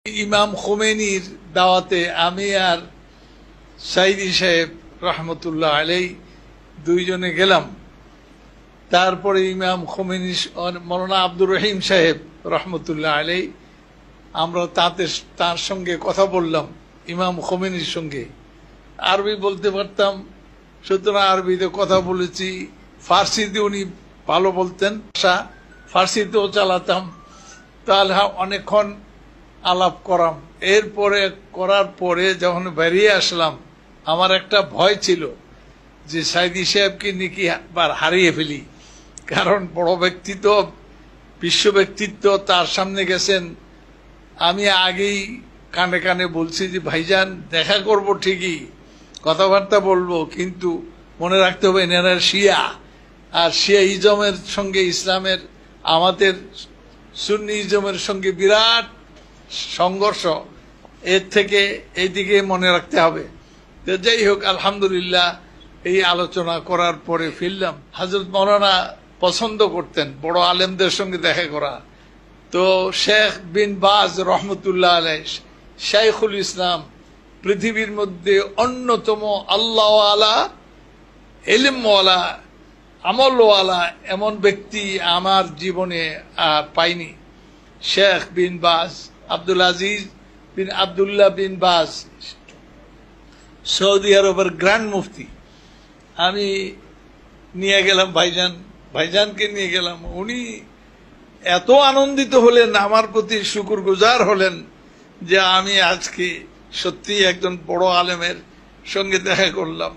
ইমাম খোমেনির দাওয়াতে আমি আর সাইদি সাহেব রহমতুল্লাহ আলাই দুইজনে গেলাম। তারপরে ইমাম খোমেনি মৌলানা আব্দুর রহিম সাহেব রহমতুল্লাহ আলাই, আমরা তার সঙ্গে কথা বললাম। ইমাম খোমেনির সঙ্গে আরবি বলতে পারতাম, সুতরাং আরবিতে কথা বলেছি। ফার্সিতে উনি ভালো বলতেন, ফার্সিতেও চালাতাম। তাহলে অনেকক্ষণ আলাপ করাম। করার পরে যখন বেরিয়ে আসলাম, আমার একটা ভয় ছিল যে সাইদি সাহেবকে নাকি হারিয়ে ফেলি, কারণ বড় ব্যক্তিত্ব, বিশ্ব ব্যক্তিত্ব, তার সামনে গেছেন। আমি আগেই কানে কানে বলছি যে ভাইজান দেখা করব, ঠিকই কথাবার্তা বলবো, কিন্তু মনে রাখতে হবে এনারা শিয়া, আর শিয়া ইজমের সঙ্গে ইসলামের, আমাদের সুন্নি ইজমের সঙ্গে বিরাট সংঘর্ষ, এর থেকে এইদিকে মনে রাখতে হবে। তো যাই হোক, আলহামদুলিল্লাহ এই আলোচনা করার পরে ফিরলাম। হযরত মাওলানা পছন্দ করতেন বড় আলেমদের সঙ্গে দেখা করা। তো শেখ বিন বাজ রহমতুল্লাহ আলাইহ, শাইখুল ইসলাম, পৃথিবীর মধ্যে অন্যতম আল্লাহওয়ালা, ইলমওয়ালা, আমলওয়ালা এমন ব্যক্তি আমার জীবনে আর পাইনি। শেখ বিন বাজ, আব্দুল আজিজ বিন আবদুল্লাহ বিন বাজ, সৌদি আরবের গ্র্যান্ড মুফতি। আমি নিয়ে গেলাম ভাইজানকে নিয়ে গেলাম। উনি এত আনন্দিত হলেন, আমার প্রতি শুকরগুজার হলেন যে আমি আজকে সত্যি একজন বড় আলেমের সঙ্গে দেখা করলাম।